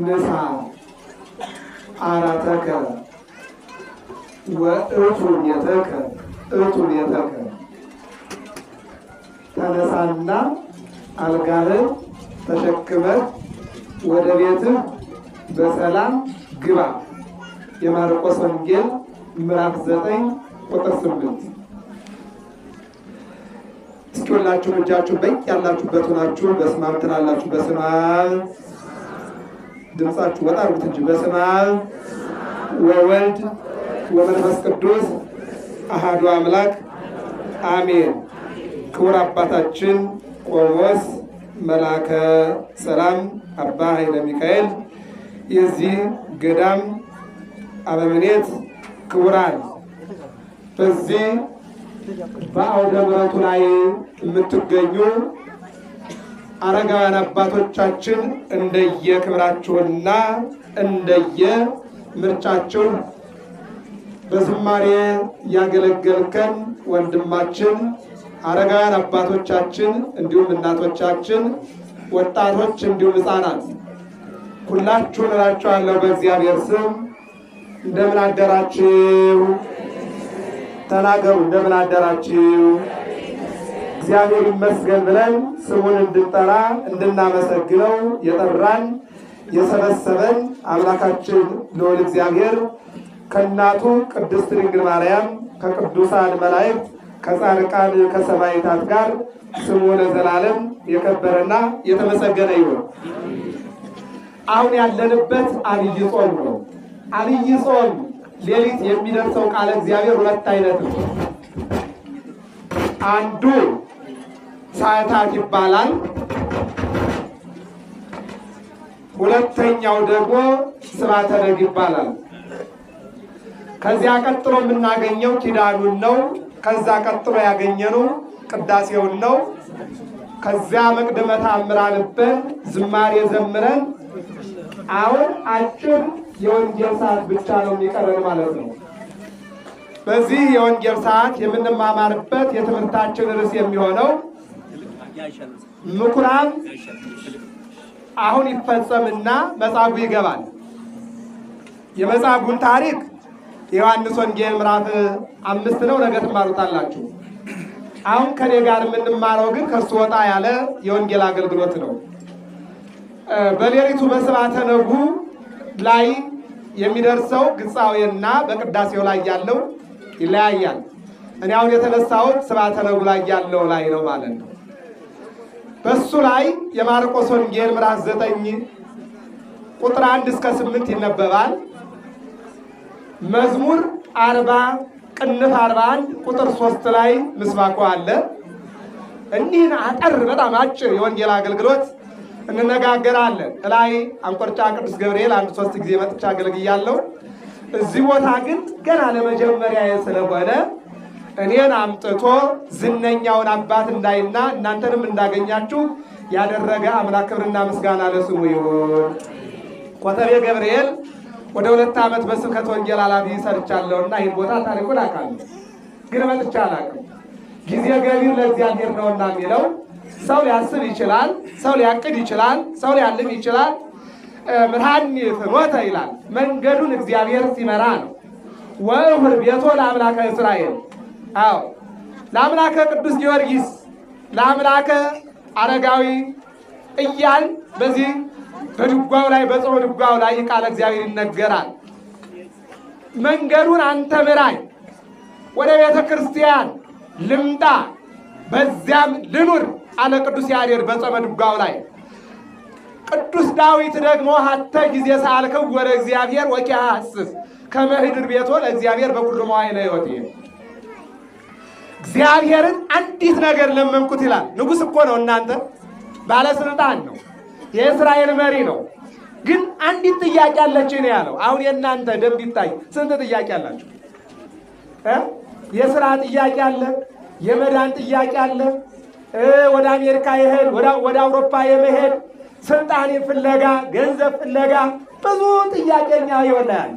ንሳ አራተከ ወእቱ ቤተከ እቱ ቤተከ ተነሳና አልጋህን ተሸክመህ ወደ ቤትህ በሰላም ግባ። የማርቆስ ወንጌል ምዕራፍ 9 ቁጥር 8። እስኪ ሁላችሁም እጃችሁን በያላችሁበት ሆናችሁ በስመ አብ ትላላችሁ። በስመ አብ ድምፃችሁ ወጣ አድርጉት እንጂ በስመ አብ ወወልድ ወመንፈስ ቅዱስ አሐዱ አምላክ አሜን። ክቡር አባታችን ቆሞስ መልአከ ሰላም አባ ኃይለ ሚካኤል የዚህ ገዳም አበምኔት፣ ክቡራን በዚህ በአውደ ምሕረቱ ላይ የምትገኙ አረጋውያን አባቶቻችን እንደየክብራችሁና እንደየምርጫችሁ በዝማሬ ያገለገልከን ወንድማችን፣ አረጋውያን አባቶቻችን፣ እንዲሁም እናቶቻችን፣ ወጣቶች እንዲሁም ሕፃናት ሁላችሁን እላችኋለሁ በእግዚአብሔር ስም እንደምን አደራችሁ? ተናገሩ። እንደምን አደራችሁ? እግዚአብሔር ይመስገን ብለን ስሙን እንድንጠራ እንድናመሰግነው የጠራን የሰበሰበን አምላካችን ልዑል እግዚአብሔር ከእናቱ ቅድስት ድንግል ማርያም ከቅዱሳን መላእክት ከጻድቃን ከሰማዕታት ጋር ስሙ ለዘላለም የከበረና የተመሰገነ ይሁን። አሁን ያለንበት አብይ ጾም ነው። አብይ ጾም ሌሊት የሚደርሰው ቃለ እግዚአብሔር ሁለት አይነት ነው። አንዱ ሰዓታት ይባላል። ሁለተኛው ደግሞ ስብሐተ ነግ ይባላል። ከዚያ ቀጥሎ የምናገኘው ኪዳኑን ነው። ከዛ ቀጥሎ ያገኘነው ቅዳሴውን ነው። ከዚያ መቅደመ ተአምር አንበን ዝማሬ ዘምረን አሁን አጭር የወንጌል ሰዓት ብቻ ነው የሚቀረን ማለት ነው። በዚህ የወንጌል ሰዓት የምንማማርበት የትምህርታችን ርዕስ የሚሆነው ምኩራብ አሁን ይፈጸምና መጻጉዕ ይገባል። የመጻጉዕን ታሪክ የዮሐንስ ወንጌል ምዕራፍ 5 ነው። ነገ ትማሩታላችሁ። አሁን ከኔ ጋር የምንማረው ግን ከሱ ወጣ ያለ የወንጌል አገልግሎት ነው። በሌሊቱ በስብሐተ ነጉ ላይ የሚደርሰው ግጻዌና በቅዳሴው ላይ ያለው ይለያያል። እኔ አሁን የተነሳሁት ስብሐተ ነጉ ላይ ያለው ላይ ነው ማለት ነው። በሱ ላይ የማርቆስ ወንጌል ምዕራፍ 9 ቁጥር 1 እስከ 8 ይነበባል። መዝሙር 40 ቅንፍ 41 ቁጥር 3 ላይ ምስባኩ አለ። እኒህን አጠር በጣም አጭር የወንጌል አገልግሎት እንነጋገራለን። ላይ አንቆርጫ ቅዱስ ገብርኤል 1-3 ጊዜ መጥቻ አገልግያለሁ። እዚህ ቦታ ግን ገና ለመጀመሪያ ስለሆነ እኔን አምጥቶ ዝነኛውን አባት እንዳይና እናንተንም እንዳገኛችሁ ያደረገ አምላክ ክብርና ምስጋና ለስሙ ይሁን። ኮተቤ ገብርኤል ወደ 2 ዓመት በስብከተ ወንጌል ኃላፊ ሰርቻለሁና ይህን ቦታ ታሪኩን አውቃለሁ፣ ግን መጥቻ አላውቅም። ጊዜ ገቢር ለእግዚአብሔር ነውና የሚለው ሰው ሊያስብ ይችላል፣ ሰው ሊያቅድ ይችላል፣ ሰው ሊያልም ይችላል። ምርሃኒ ፍኖተ ይላል። መንገዱን እግዚአብሔር ሲመራ ነው። ወእሁር ቤቶ ለአምላከ እስራኤል። አዎ ለአምላከ ቅዱስ ጊዮርጊስ፣ ለአምላከ አረጋዊ እያል በዚህ በድጓው ላይ በጾመ ድጓው ላይ ቃለ እግዚአብሔር ይነገራል። መንገዱን አንተ ምራኝ፣ ወደ ቤተ ክርስቲያን ልምጣ፣ በዚያም ልኑር አለ ቅዱስ ያሬድ በጾመ ድጓው ላይ። ቅዱስ ዳዊት ደግሞ ሀተ ጊዜ ሰአልከው ወደ እግዚአብሔር ወኪያስስ ከመህድር ቤቶ ለእግዚአብሔር በኩሉ መዋዕለ ሕይወት። እግዚአብሔርን አንዲት ነገር ለመንኩት ይላል። ንጉሥ እኮ ነው፣ እናንተ ባለስልጣን ነው፣ የእስራኤል መሪ ነው። ግን አንዲት ጥያቄ አለች ነው ያለው። አሁን የእናንተ ደንብ ይታይ ስንት ጥያቄ አላችሁ? የስራ ጥያቄ አለ፣ የመዳን ጥያቄ አለ፣ ወደ አሜሪካ የሄድ ወደ አውሮፓ የመሄድ ስልጣን ፍለጋ፣ ገንዘብ ፍለጋ ብዙ ጥያቄኛ ይሆናል።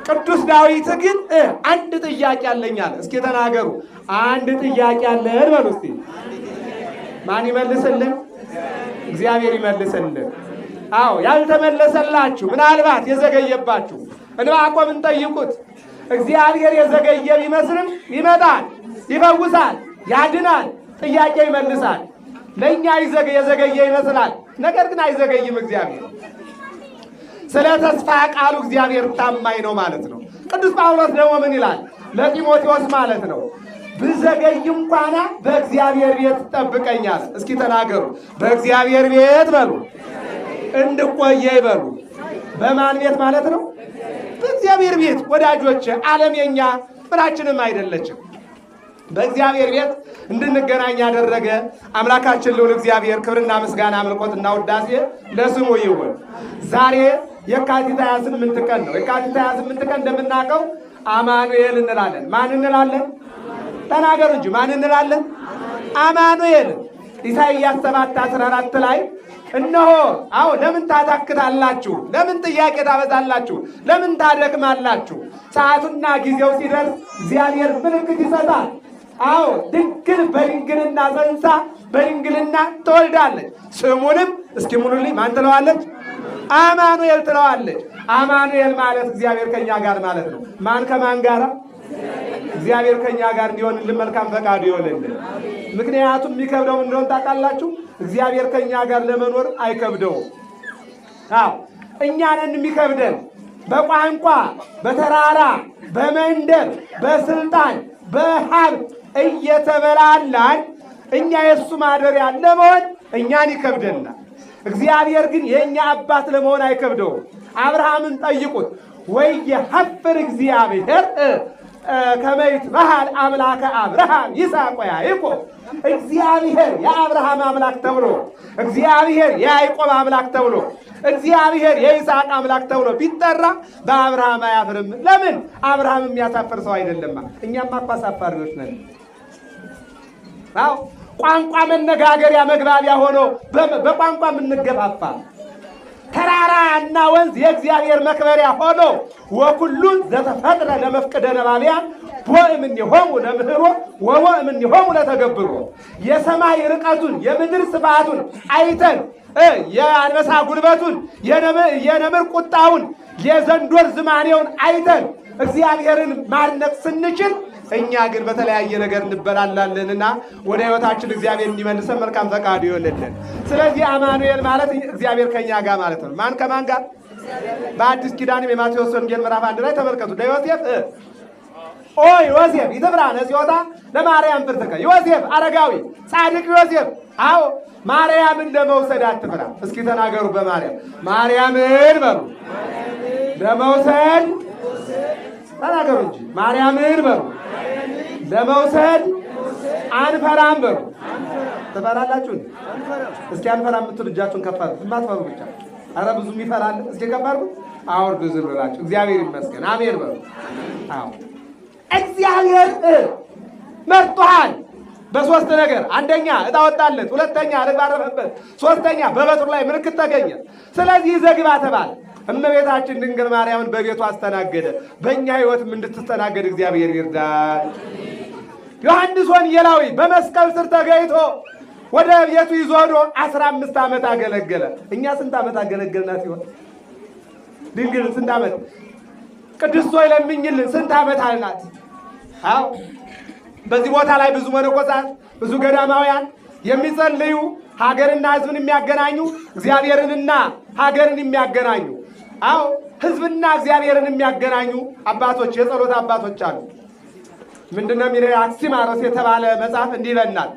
ቅዱስ ዳዊት ግን አንድ ጥያቄ አለኝ አለ። እስኪ ተናገሩ። አንድ ጥያቄ አለን በሉ እስቲ። ማን ይመልስልን? እግዚአብሔር ይመልስልን። አዎ ያልተመለሰላችሁ ምናልባት የዘገየባችሁ ዕንባቆምን ጠይቁት። እግዚአብሔር የዘገየ ቢመስልም ይመጣል፣ ይፈውሳል፣ ያድናል፣ ጥያቄ ይመልሳል። ለእኛ የዘገየ ይመስላል፣ ነገር ግን አይዘገይም እግዚአብሔር። ስለ ተስፋ ቃሉ እግዚአብሔር ታማኝ ነው ማለት ነው። ቅዱስ ጳውሎስ ደግሞ ምን ይላል ለጢሞቴዎስ ማለት ነው? ብዘገይ እንኳን በእግዚአብሔር ቤት ጠብቀኛል። እስኪ ተናገሩ። በእግዚአብሔር ቤት በሉ፣ እንድቆየ ይበሉ። በማን ቤት ማለት ነው? በእግዚአብሔር ቤት። ወዳጆች ዓለም የኛ ምናችንም አይደለችም። በእግዚአብሔር ቤት እንድንገናኝ ያደረገ አምላካችን ልዑል እግዚአብሔር ክብርና ምስጋና አምልኮትና ውዳሴ ለስሙ ይሁን። ዛሬ የካቲት 28 ቀን ነው። የካቲት 28 ቀን እንደምናውቀው አማኑኤል እንላለን። ማን እንላለን? ተናገሩ እንጂ ማን እንላለን? አማኑኤል። ኢሳይያስ 7:14 ላይ እነሆ አዎ ለምን ታታክታላችሁ? ለምን ጥያቄ ታበዛላችሁ? ለምን ታደክማላችሁ? ሰዓቱና ጊዜው ሲደርስ እግዚአብሔር ምልክት ይሰጣል። አዎ ድንግል በድንግልና ጸንሳ በድንግልና ትወልዳለች። ስሙንም እስኪ ሙሉልኝ ማን ትለዋለች? አማኑኤል ትለዋለች። አማኑኤል ማለት እግዚአብሔር ከኛ ጋር ማለት ነው። ማን ከማን ጋር? እግዚአብሔር ከኛ ጋር እንዲሆንልን መልካም ፈቃዱ ይሆንልን። ምክንያቱም የሚከብደው እንደሆነ ታውቃላችሁ፣ እግዚአብሔር ከኛ ጋር ለመኖር አይከብደውም። አዎ እኛንን የሚከብደን በቋንቋ፣ በተራራ፣ በመንደር፣ በስልጣን፣ በሀብት እየተበላላን እኛ የእሱ ማደሪያ ለመሆን እኛን ይከብደናል። እግዚአብሔር ግን የእኛ አባት ለመሆን አይከብደውም። አብርሃምን ጠይቁት። ወይየሐፍር እግዚአብሔር ከመ ይትበሃል አምላከ አብርሃም ይስሐቅ ወያዕቆብ። እግዚአብሔር የአብርሃም አምላክ ተብሎ፣ እግዚአብሔር የያዕቆብ አምላክ ተብሎ፣ እግዚአብሔር የይስሐቅ አምላክ ተብሎ ቢጠራ በአብርሃም አያፍርም። ለምን? አብርሃም የሚያሳፍር ሰው አይደለማ። እኛማ እኮ አሳፋሪዎች ነን። አዎ ቋንቋ መነጋገሪያ መግባቢያ ሆኖ በቋንቋ የምንገፋፋ፣ ተራራ እና ወንዝ የእግዚአብሔር መክበሪያ ሆኖ ወኩሉን ዘተፈጥረ ለመፍቅደ ነባቢያን ወእምኔሆሙ ለምህሮ ወእምኔሆሙ ለተገብሮ። የሰማይ ርቀቱን የምድር ስፋቱን አይተን የአንበሳ ጉልበቱን የነምር ቁጣውን የዘንዶር ዝማኔውን አይተን እግዚአብሔርን ማድነቅ ስንችል እኛ ግን በተለያየ ነገር እንበላላለንና ወደ ሕይወታችን እግዚአብሔር እንዲመልሰን መልካም ፈቃዱ ይሆንልን። ስለዚህ አማኑኤል ማለት እግዚአብሔር ከኛ ጋር ማለት ነው። ማን ከማን ጋር? በአዲስ ኪዳንም የማቴዎስ ወንጌል ምዕራፍ 1 ላይ ተመልከቱ። ለዮሴፍ ኦ ዮሴፍ ይትብራነ ሲወጣ ለማርያም ፍርትከ። ዮሴፍ አረጋዊ ጻድቅ ዮሴፍ አዎ ማርያምን ለመውሰድ አትፍራ። እስኪ ተናገሩ በማርያም ማርያምን በሉ ለመውሰድ ተናገሩ እንጂ ማርያምን በሉ ለመውሰድ አንፈራም በሉ። ትፈራላችሁ? እስኪ አንፈራም የምትሉ እጃችሁን ከፍ አድርጉ። የማትፈሩ ብቻ። ኧረ ብዙም ይፈራል። እስኪ ከፍ አድርጉ። አውርዱ ዝም ብላችሁ እግዚአብሔር ይመስገን አሜን በሉ። አዎ እግዚአብሔር መርጦሃል በሶስት ነገር። አንደኛ ዕጣ ወጣለት፣ ሁለተኛ ርግብ አረፈበት፣ ሶስተኛ በበትሩ ላይ ምልክት ተገኘ። ስለዚህ ዘግባ ተባለ። እመቤታችን ድንግል ማርያምን በቤቱ አስተናገደ። በእኛ ሕይወትም እንድትስተናገድ እግዚአብሔር ይርዳል። ዮሐንስ ወንጌላዊ በመስቀል ስር ተገኝቶ ወደ ቤቱ ይዞ ሄዶ 15 ዓመት አገለገለ። እኛ ስንት ዓመት አገለገልናት ይሆን? ድንግል ስንት ዓመት? ቅድስት ሆይ ለምኝልን ስንት ዓመት አልናት? አዎ በዚህ ቦታ ላይ ብዙ መነኮሳት፣ ብዙ ገዳማውያን የሚጸልዩ ሀገርና ሕዝብን የሚያገናኙ እግዚአብሔርንና ሀገርን የሚያገናኙ አዎ ሕዝብና እግዚአብሔርን የሚያገናኙ አባቶች የጸሎት አባቶች አሉ። ምንድነው የሚለው? አክሲማሮስ የተባለ መጽሐፍ እንዲህ ይለናል።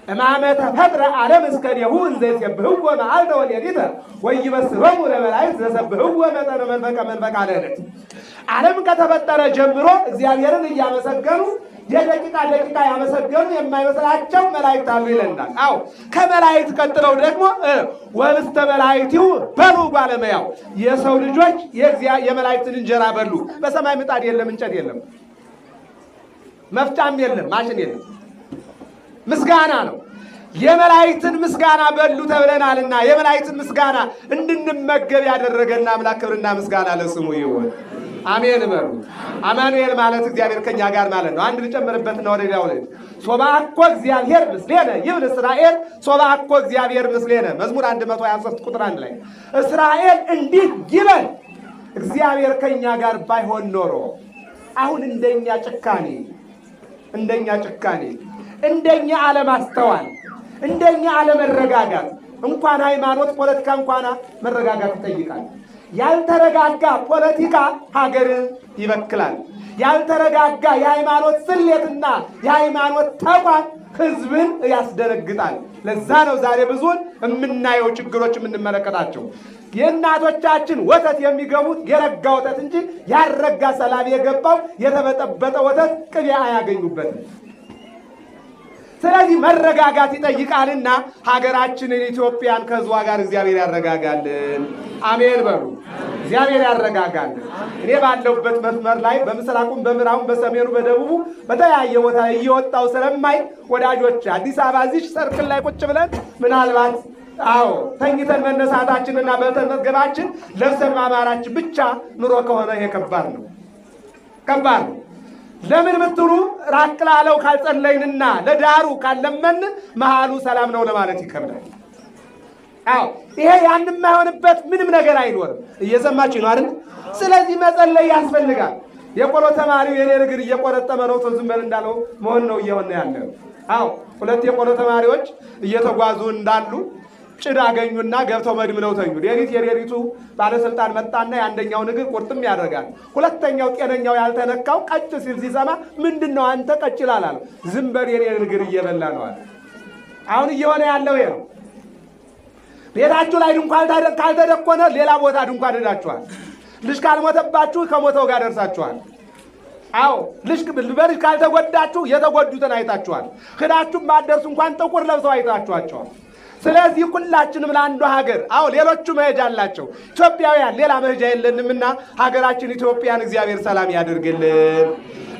እማመ ተፈጥረ ዓለም እስከ ዴሁ እንዘ ይሴብሕዎ መዓልተ ወሌሊተ ወይበስሮሙ ለመላእክት ዘሰብሕዎ መጠነ መንፈቀ መንፈቀ ሌሊት። ዓለም ከተፈጠረ ጀምሮ እግዚአብሔርን እያመሰገኑ የደቂቃ ደቂቃ ያመሰገኑ የማይመስላቸው መላእክት አሉ ይለናል። አዎ ከመላእክት ቀጥለው ደግሞ ወብስተ መላእክቲሁ በሉ ባለመያው የሰው ልጆች የመላእክትን እንጀራ በሉ። በሰማይ ምጣድ የለም፣ እንጨት የለም፣ መፍጫም የለም፣ ማሽን የለም። ምስጋና ነው። የመላእክትን ምስጋና በሉ ተብለናልና የመላእክትን ምስጋና እንድንመገብ ያደረገና አምላክ ክብርና ምስጋና ለስሙ ይሁን። አሜን በሉ። አማኑኤል ማለት እግዚአብሔር ከኛ ጋር ማለት ነው። አንድ ልጨምርበት ነው ወደ ዳውለት ሶባኮ እግዚአብሔር ምስሌነ ይብል እስራኤል ሶባኮ እግዚአብሔር ምስሌነ መዝሙር 123 ቁጥር 1 ላይ እስራኤል እንዲህ ይበል እግዚአብሔር ከኛ ጋር ባይሆን ኖሮ። አሁን እንደኛ ጭካኔ እንደኛ አለማስተዋል እንደኛ አለመረጋጋት እንኳን ሃይማኖት ፖለቲካ እንኳን መረጋጋት ይጠይቃል። ያልተረጋጋ ፖለቲካ ሀገርን ይበክላል። ያልተረጋጋ የሃይማኖት ስሌትና የሃይማኖት ተቋም ህዝብን ያስደነግጣል። ለዛ ነው ዛሬ ብዙን የምናየው ችግሮች የምንመለከታቸው። የእናቶቻችን ወተት የሚገቡት የረጋ ወተት እንጂ ያልረጋ ሰላም የገባው የተበጠበጠ ወተት ቅቤ አያገኙበትም። ስለዚህ መረጋጋት ይጠይቃልና ሀገራችንን ኢትዮጵያን ከህዝቧ ጋር እግዚአብሔር ያረጋጋልን። አሜን በሉ። እግዚአብሔር ያረጋጋልን። እኔ ባለሁበት መስመር ላይ በምስራቁም በምዕራቡም በሰሜኑ በደቡቡ በተለያየ ቦታ እየወጣው ስለማይ ወዳጆች አዲስ አበባ እዚህ ሰርክል ላይ ቁጭ ብለን ምናልባት ተኝተን መነሳታችንና በተመገባችን ለብሰን ማማራችን ብቻ ኑሮ ከሆነ ይሄ ከባድ ነው። ለምን ብትሉ ራቅ ላለው ካልጸለይንና ለዳሩ ካልለመን መሃሉ ሰላም ነው ለማለት ይከብዳል። ይሄ ያን የማይሆንበት ምንም ነገር አይኖርም። እየሰማችሁ ነው አይደል? ስለዚህ መጸለይ ያስፈልጋል። የቆሎ ተማሪው የኔ እግር እየቆረጠመ ነው ዝም በል እንዳለው መሆን ነው እየሆነ ያለው። ሁለት የቆሎ ተማሪዎች እየተጓዙ እንዳሉ ጭድ አገኙና ገብተው መድምነው ተኙ። የሌሊቱ ባለስልጣን መጣና የአንደኛው እግር ቁርጥም ያደርጋል። ሁለተኛው ጤነኛው ያልተነካው ቀጭ ሲል ሲሰማ ምንድነው አንተ ቀጭ ይላል አለው። ዝም በል የኔ እግር እየበላ ነው አለ። አሁን እየሆነ ያለው ይሄ ነው። ቤታችሁ ላይ ድንኳን ካልተደኮነ ሌላ ቦታ ድንኳን ሄዳችኋል። ልጅ ካልሞተባችሁ ከሞተው ጋር ደርሳችኋል። ልጅ ካልተጎዳችሁ የተጎዱትን አይታችኋል። ሄዳችሁ ማደርሱ እንኳን ጥቁር ለብሰው አይታችኋቸዋል። ስለዚህ ሁላችንም ለአንዱ ሀገር ሌሎቹ መሄጃ አላቸው። ኢትዮጵያውያን ሌላ መሄጃ የለንምና ሀገራችን ኢትዮጵያን እግዚአብሔር ሰላም ያድርግልን።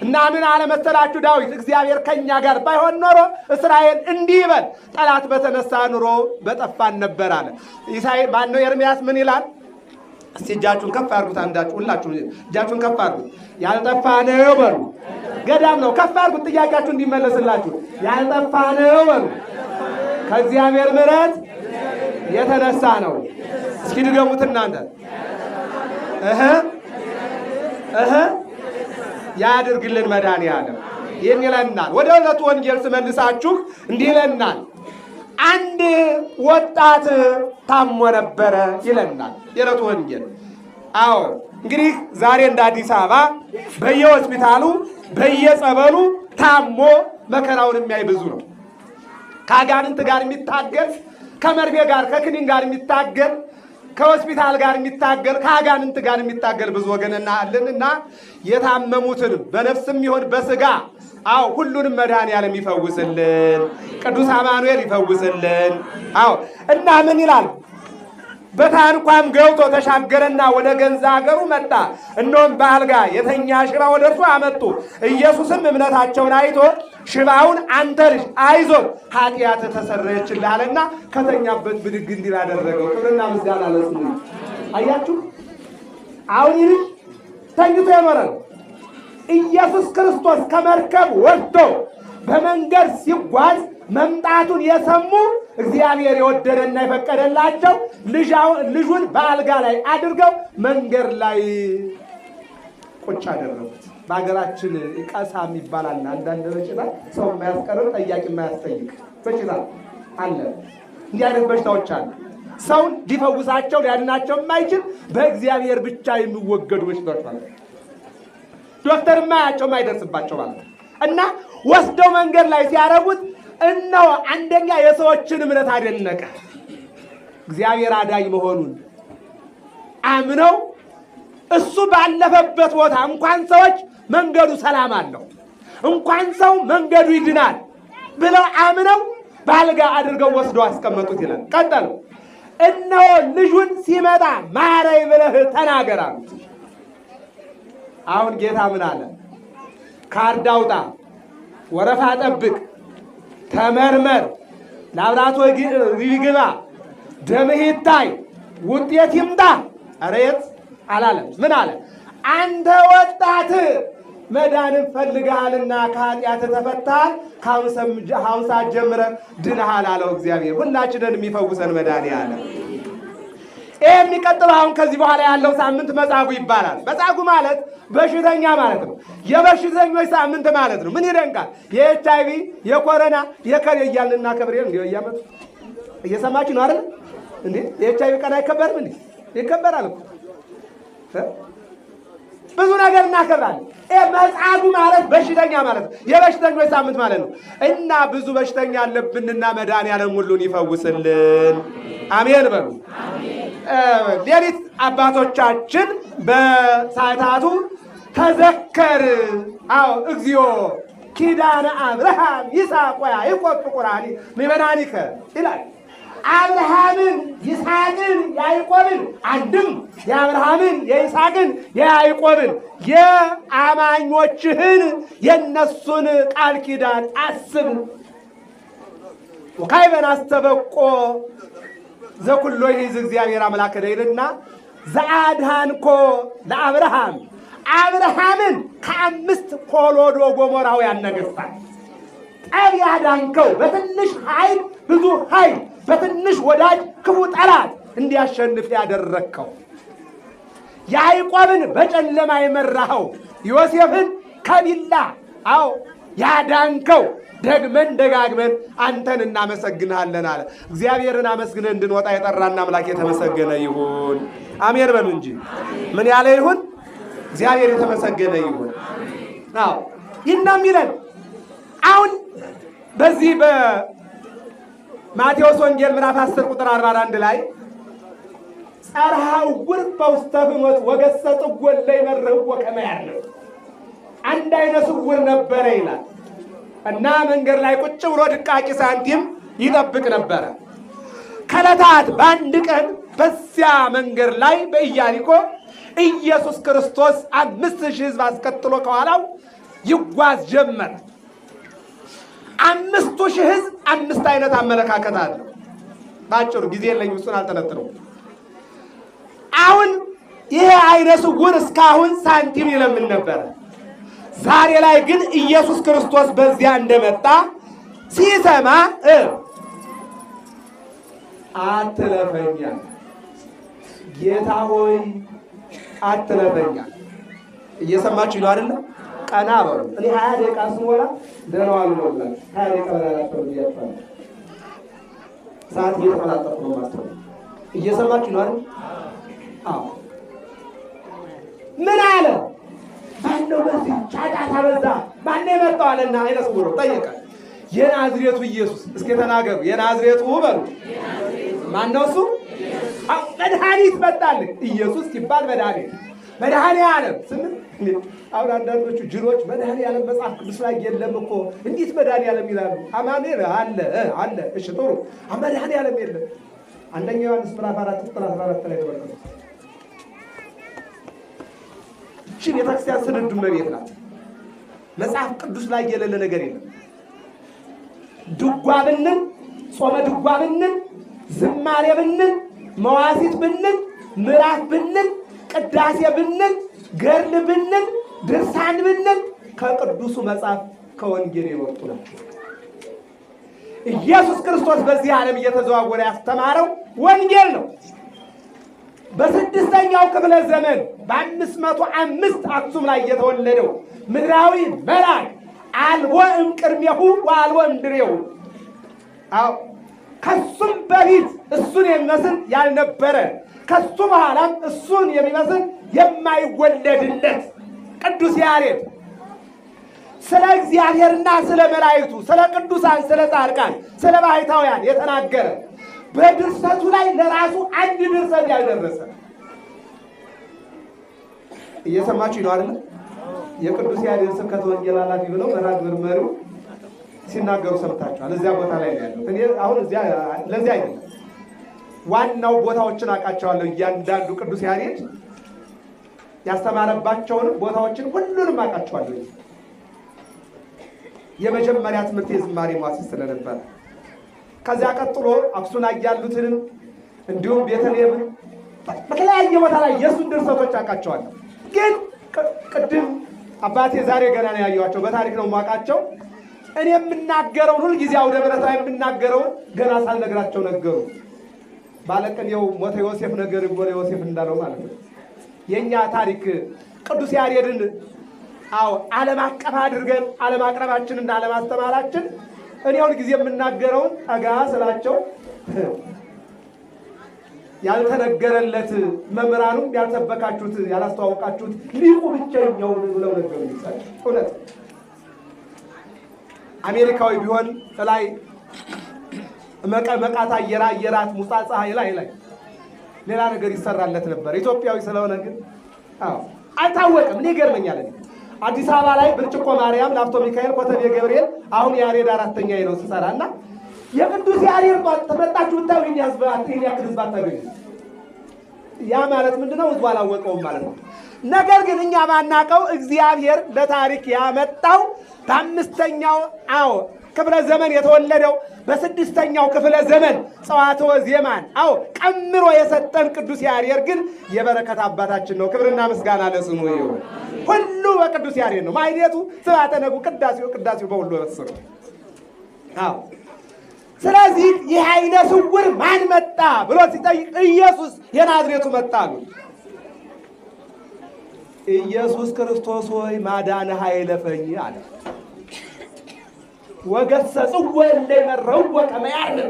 እና ምን አለ መሰላችሁ ዳዊት እግዚአብሔር ከኛ ጋር ባይሆን ኖሮ እስራኤል እንዲህ ይበል ጠላት በተነሳ ኑሮ በጠፋን ነበር አለ። ኢሳይያስ ማነው ኤርምያስ ምን ይላል? እስቲ እጃችሁን ከፍ አድርጉት። አንዳችሁ ሁላችሁ እጃችሁን ከፍ አድርጉት። ያልጠፋ ነው በሉ። ገዳም ነው። ከፍ አድርጉት ጥያቄያችሁ እንዲመለስላችሁ። ያልጠፋ ነው በሉ። ከእግዚአብሔር ምሕረት የተነሳ ነው። እስኪ ድገሙት እናንተ። ያድርግልን መድኃኒዓለም። ይህን ይለናል። ወደ ዕለቱ ወንጌል ስመልሳችሁ እንዲህ ይለናል። አንድ ወጣት ታሞ ነበረ ይለናል የዕለቱ ወንጌል። እንግዲህ ዛሬ እንደ አዲስ አበባ በየሆስፒታሉ በየጸበሉ ታሞ መከራውን የሚያይ ብዙ ነው። ከአጋንንት ጋር የሚታገል ከመርፌ ጋር ከክኒን ጋር የሚታገል ከሆስፒታል ጋር የሚታገል ከአጋንንት ጋር የሚታገል ብዙ ወገንና አለንና የታመሙትን በነፍስም ይሁን በስጋ ሁሉንም መድኃኒዓለም ይፈውስልን። ቅዱስ አማኑኤል ይፈውስልን። እና ምን ይላል? በታንኳም ገብቶ ተሻገረና ወደ ገዛ ሀገሩ መጣ። እነሆም በአልጋ የተኛ ሽባ ወደ እርሱ አመጡ። ኢየሱስም እምነታቸውን አይቶ ሽባውን አንተ ልጅ አይዞህ ኃጢአትህ ተሰረየችልህ አለና ከተኛበት ብድግ እንዲል አደረገው። ክብርና ምስጋና ለስሙ። አያችሁ፣ አሁን ይህ ተኝቶ የኖረ ነው። ኢየሱስ ክርስቶስ ከመርከብ ወጥቶ በመንገድ ሲጓዝ መምጣቱን የሰሙ እግዚአብሔር የወደደና የፈቀደላቸው ልጁን በአልጋ ላይ አድርገው መንገድ ላይ ቁጭ አደረጉት። በሀገራችን ቀሳም ይባላል። አንዳንድ በሽታ ሰው የማያስቀርብ ጠያቂ የማያስጠይቅ በሽታ አለ። እንዲህ አይነት በሽታዎች አሉ። ሰውን ሊፈውሳቸው ሊያድናቸው የማይችል በእግዚአብሔር ብቻ የሚወገዱ በሽታዎች ማለት ነው። ዶክተር የማያቸው የማይደርስባቸው ማለት ነው። እና ወስደው መንገድ ላይ ሲያደርጉት እነሆ አንደኛ የሰዎችን እምነት አደነቀ። እግዚአብሔር አዳኝ መሆኑን አምነው እሱ ባለፈበት ቦታ እንኳን ሰዎች መንገዱ ሰላም አለው እንኳን ሰው መንገዱ ይድናል ብለው አምነው ባልጋ አድርገው ወስደው አስቀመጡት ይላል። ቀጠሉ። እነሆ ልጁን ሲመጣ ማረኝ ብለህ ተናገር አሉት። አሁን ጌታ ምን አለ? ካርድ አውጣ፣ ወረፋ ጠብቅ፣ ተመርመር፣ ላብራቶሪ ግባ፣ ደምህ ይታይ፣ ውጤት ይምጣ። ኧረ የት አላለም። ምን አለ? አንተ ወጣት መዳንን ፈልገሃልና ከኃጢአት ተፈታሃል፣ ከአሁን ሰዓት ጀምረህ ድነሃል አለው እግዚአብሔር። ሁላችንን የሚፈውሰን መድኃኒዓለም። ይህ የሚቀጥለው አሁን ከዚህ በኋላ ያለው ሳምንት መጻጉዕ ይባላል። መጻጉዕ ማለት በሽተኛ ማለት ነው። የበሽተኞች ሳምንት ማለት ነው። ምን ይደንቃል! የኤችአይቪ የኮሮና የከሬ እያልን እናከብር እንዲ እያመጡ እየሰማችሁ ነው አይደል እንዴ? የኤችአይቪ ቀን አይከበርም እንዴ? ይከበራል እኮ ብዙ ነገር እናከብራለን። መጻጉዕ ማለት በሽተኛ ማለት ነው። የበሽተኞች ሳምንት ማለት ነው። እና ብዙ በሽተኛ አለብንና መድኃኒዓለም ሁሉን ይፈውስልን። አሜን በሉ። ሌሊት አባቶቻችን በሰዓታቱ ተዘከር እግዚኦ ኪዳነ አብርሃም ይስሐቅ ወያዕቆብ ፍቁራኒ ምእመናኒከ ይላል። አብርሃምን ይስሐቅን ያዕቆብን አንድም የአብርሃምን የይስሐቅን የያዕቆብን የአማኞችህን የነሱን ቃል ኪዳን አስብ። ወካዕበ አስተበቆ ዘኩሎ ይእዝ እግዚአብሔር አምላከ ይልና ዘአድኃንኮ ለአብርሃም አብርሃምን ከአምስት ኮሎዶ ጎሞራውያን ነገሥታት ጠብ ያዳንከው በትንሽ ኃይል ብዙ ኃይል በትንሽ ወዳጅ ክፉ ጠላት እንዲያሸንፍ ያደረግከው ያዕቆብን በጨለማ የመራኸው ዮሴፍን ከቢላ ያዳንከው ደግመን ደጋግመን አንተን እናመሰግንሃለን አለ። እግዚአብሔርን አመስግነን እንድንወጣ የጠራና አምላክ የተመሰገነ ይሁን። አሜን በሉ እንጂ ምን ያለ ይሁን? እግዚአብሔር የተመሰገነ ይሁን። ይህና የሚለን አሁን በዚህ በማቴዎስ ወንጌል ምዕራፍ 10 ቁጥር 41 ላይ ጸርሐ ዕውር በውስተ ፍኖት ወገሠጽዎ እለ ይመርህዎ ከመ ያርኅ አንድ አይነ ስውር ነበረ ይላል እና መንገድ ላይ ቁጭ ብሎ ድቃቂ ሳንቲም ይጠብቅ ነበረ። ከዕለታት በአንድ ቀን በዚያ መንገድ ላይ በኢያሪኮ ኢየሱስ ክርስቶስ 5000 ሕዝብ አስከትሎ ከኋላው ይጓዝ ጀመር። 5000 ሕዝብ 5 አይነት አመለካከት አለ። ባጭሩ ጊዜ የለኝም እሱን አልተነትነው። አሁን ይሄ አይነ ስውር እስካሁን ሳንቲም ይለምን ነበረ። ዛሬ ላይ ግን ኢየሱስ ክርስቶስ በዚያ እንደመጣ ሲሰማ አትለፈኛ ጌታ ሆይ አትለፈኛ። እየሰማችሁ ነው አይደል? ቀና በሉ። እኔ 20 ደቂቃ ስሞላ ደህና ዋሉ ነው ብላችሁ 20 ደቂቃ በላላችሁ ብያችኋል። ሰዓት እየተቆጣጠርኩ ነው ማለት እየሰማችሁ ነው አይደል? ምን አለ? ማነው በዚህ ጫጫታ በዛ ማነው የመጣው አለና አይነ ስውር ጠየቀ። የናዝሬቱ ኢየሱስ። እስኪ ተናገሩ። የናዝሬቱ በሉ። ማነው እሱ? መድኃኒት መጣልህ። ኢየሱስ ሲባል መድኃኒዓለም ስንል አሁን አንዳንዶቹ ጅሮች መድኃኒዓለም መጽሐፍ ቅዱስ ላይ የለም እኮ እንዴት መድኃኒዓለም ይላሉ? አማኑኤል አለ። እሺ ጥሩ። መድኃኒዓለም የለም። አንደኛ ዮሐንስ ምዕራፍ 4 ቁጥር 14 ላይ ተመልከቱ። እቺ ቤተክርስቲያን ስንዱ መቤት ናት። መጽሐፍ ቅዱስ ላይ የሌለ ነገር የለም። ድጓ ብንል፣ ጾመ ድጓ ብንል፣ ዝማሬ ብንል፣ መዋሲት ብንል፣ ምዕራፍ ብንል፣ ቅዳሴ ብንል፣ ገድል ብንል፣ ድርሳን ብንል ከቅዱሱ መጽሐፍ ከወንጌል የወጡ ናቸው። ኢየሱስ ክርስቶስ በዚህ ዓለም እየተዘዋወረ ያስተማረው ወንጌል ነው። በ6ኛው ክፍለ ዘመን በ505 አክሱም ላይ የተወለደው ምድራዊ መልአክ አልቦ እምቅድሜሁ ወአልቦ እምድሬሁ ከሱም በፊት እሱን የሚመስል ያልነበረ ከሱ በኋላም እሱን የሚመስል የማይወለድለት ቅዱስ ያሬድ ስለ እግዚአብሔርና ስለ መላእክቱ፣ ስለ ቅዱሳን፣ ስለ ጻድቃን፣ ስለ ባሕታውያን የተናገረ በድርሰቱ ላይ ለራሱ አንድ ድርሰት ያልደረሰ። እየሰማችሁ ነው አይደል? የቅዱስ ያሬድ ስብከተ ወንጌል ኃላፊ ብለው መራግብር መሪው ሲናገሩ ሰምታችኋል። እዚያ ቦታ ላይ ያለው እኔ አሁን እዚያ ለዚያ አይደለም፣ ዋናው ቦታዎችን አውቃቸዋለሁ። እያንዳንዱ ቅዱስ ያሬድ ያስተማረባቸውን ቦታዎችን ሁሉንም አውቃቸዋለሁ። የመጀመሪያ ትምህርት የዝማሬ መዋሥዕት ስለነበረ ከዚያ ቀጥሎ አክሱም ላይ ያሉትን እንዲሁም ቤተልሔምን በተለያየ ቦታ ላይ የእሱን ድርሰቶች አውቃቸዋለሁ። ግን ቅድም አባቴ ዛሬ ገና ነው ያየኋቸው፣ በታሪክ ነው የማውቃቸው። እኔ የምናገረውን ሁል ጊዜ አውደ ምሕረት ላይ የምናገረውን ገና ሳልነግራቸው ነገሩ። ባለቅኔው ሞተ ዮሴፍ ነገር ጎለ ዮሴፍ እንዳለው ማለት ነው። የኛ ታሪክ ቅዱስ ያሬድን ዓለም አቀፍ አድርገን ዓለም አቅረባችንና ዓለም አስተማራችን እኔ ሁል ጊዜ የምናገረውን ጠጋ ስላቸው ያልተነገረለት መምህራኑም ያልሰበካችሁት ያላስተዋወቃችሁት ሊቁ ብቻኛው ብለው ነገሩ። ይሳል እውነት አሜሪካዊ ቢሆን ላይ መቃታ የራት ሙጻጻ ላይ ሌላ ነገር ይሰራለት ነበር። ኢትዮጵያዊ ስለሆነ ግን አልታወቀም። እኔ ገርመኛል። አዲስ አበባ ላይ ብርጭቆ ማርያም፣ ላፍቶ ሚካኤል፣ ኮተቤ ገብርኤል አሁን ያሬድ አራተኛ ነው ሲሰራና የቅዱስ ያሬድ ተመጣጣችሁ ብታዩ ያክልስ ባታገኙ ያ ማለት ምንድነው? ህዝቡ አላወቀውም ማለት ነው። ነገር ግን እኛ ባናቀው እግዚአብሔር ለታሪክ ያመጣው በአምስተኛው ክፍለ ዘመን የተወለደው በስድስተኛው ክፍለ ዘመን ጸዋትወ ዜማን ቀምሮ የሰጠን ቅዱስ ያሬድ ግን የበረከት አባታችን ነው። ክብርና ምስጋና ለስሙ ይሁን። ሁሉ በቅዱስ ያሬድ ነው። ማይሌቱ ስብሐተ ነግሁ ቅዳሴው በሁሉ በስሩ። ስለዚህ ይህ አይነ ስውር ማን መጣ ብሎ ሲጠይቅ ኢየሱስ የናዝሬቱ መጣ አሉ። ኢየሱስ ክርስቶስ ሆይ ማዳንህ አይለፈኝ አለ። ወገሰጽዎ እለ ይመርሕዎ ከመ ያርኅ፣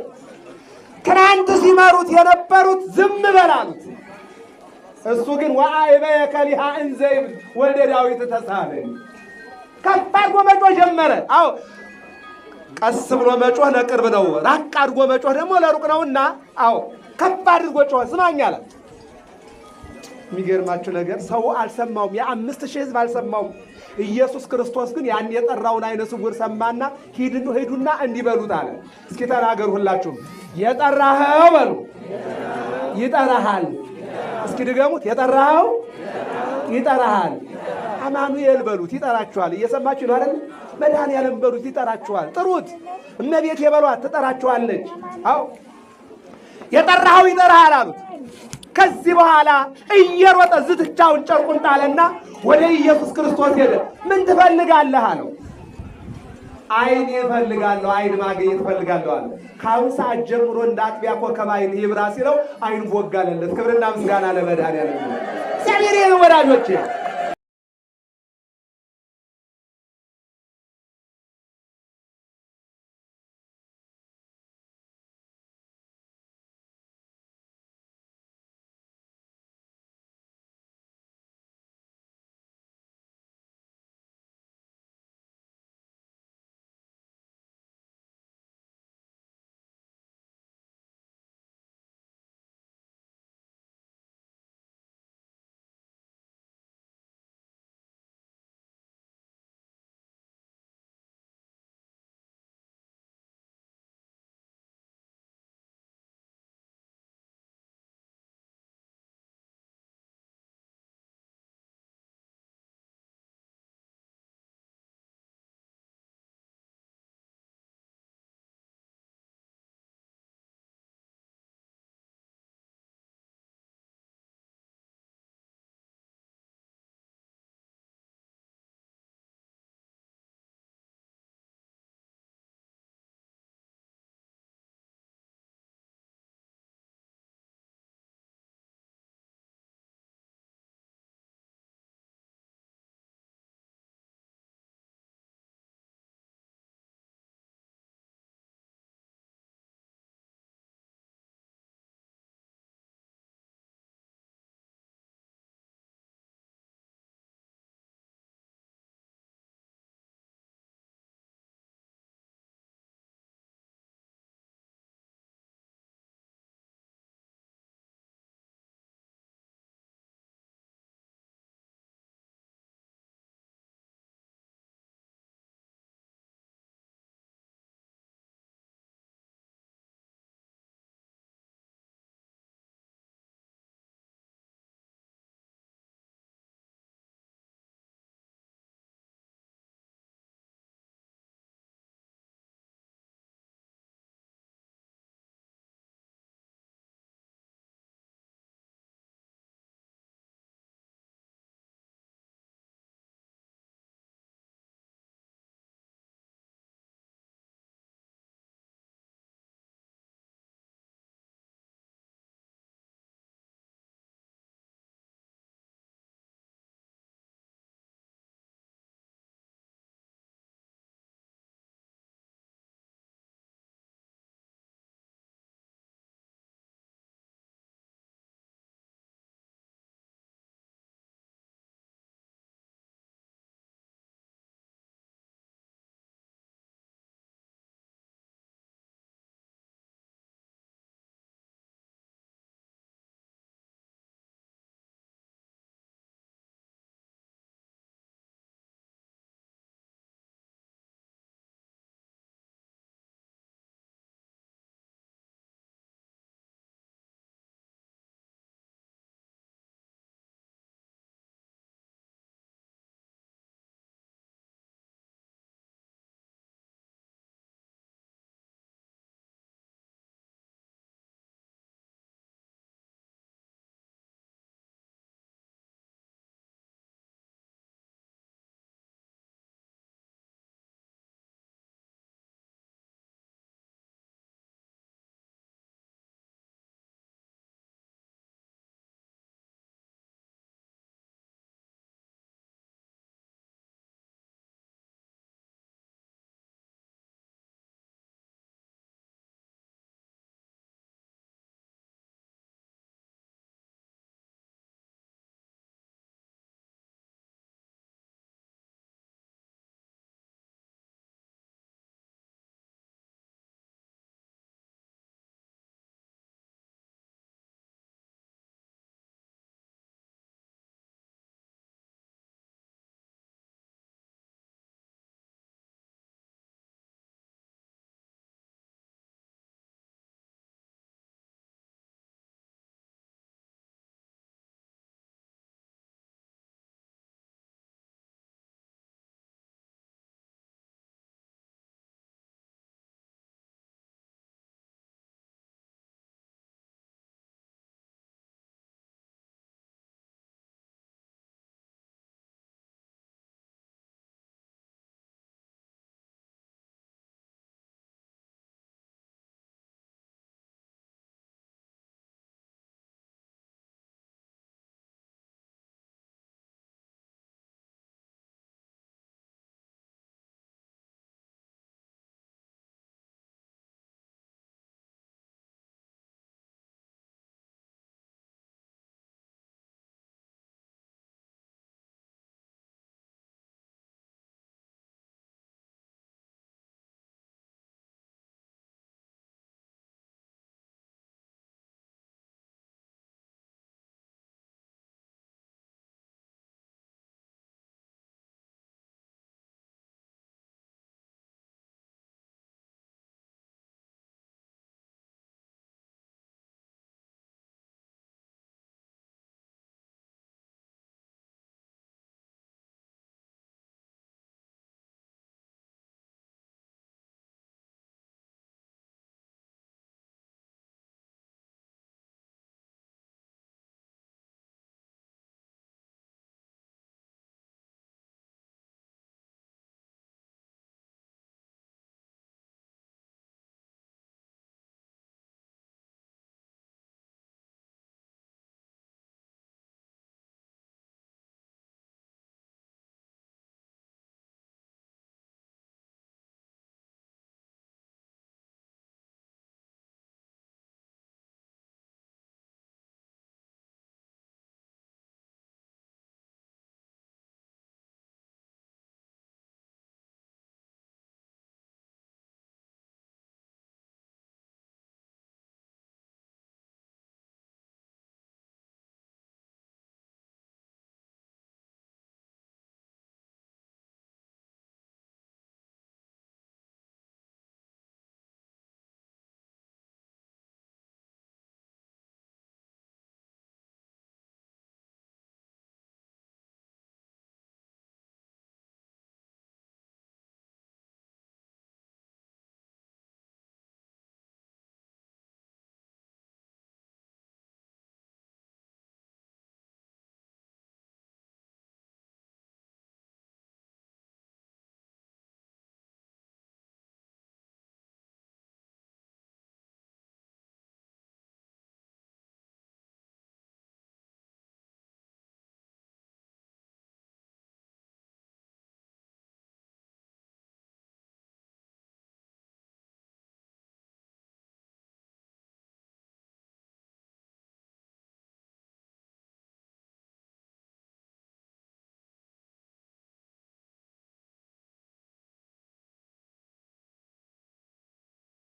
ትናንት ሲመሩት የነበሩት ዝም በል አሉት። እሱ ግን ወአዕበየ ከሊሃ እንዘ ይብል ወልደ ዳዊት ተሳለኝ። ከፍ አድርጎ መጮህ ጀመረ። ቀስ ብሎ መጮህ ለቅርብ ነው፣ ራቅ አድርጎ መጮህ ደግሞ ለሩቅ ነውና ከፍ አድርጎ ጮኸ። ስማኝ አለ። የሚገርማችሁ ነገር ሰው አልሰማውም። የ5000 ሕዝብ አልሰማውም። ኢየሱስ ክርስቶስ ግን ያን የጠራውን አይነ ስውር ሰማና ሂዱና እንዲበሉት አለ። እስኪ ተናገሩ ሁላችሁም፣ የጠራኸው በሉ። ይጠራሃል። እስኪ ድገሙት፣ የጠራኸው ይጠራሃል። አማኑኤል በሉት፣ ይጠራችኋል። እየሰማችሁ ነው አይደል? መድኃኒዓለም በሉት፣ ይጠራችኋል። ጥሩት። እመቤት የበሏት ትጠራችኋለች። የጠራኸው ይጠራሃል አሉት። ከዚህ በኋላ እየሮጠ ዝትቻውን ጨርቁን ጣለና ወደ ኢየሱስ ክርስቶስ ሄደ። ምን ትፈልጋለህ አለው። አይን እፈልጋለሁ፣ አይን ማግኘት እፈልጋለሁ አለ። ከአሁን ሰዓት ጀምሮ እንደ አጥቢያ ኮከብ አይን ይብራ ሲለው አይኑ ቦጋለለት። ክብርና ምስጋና ለመድኃኒዓለም። እግዚአብሔር ወዳጆቼ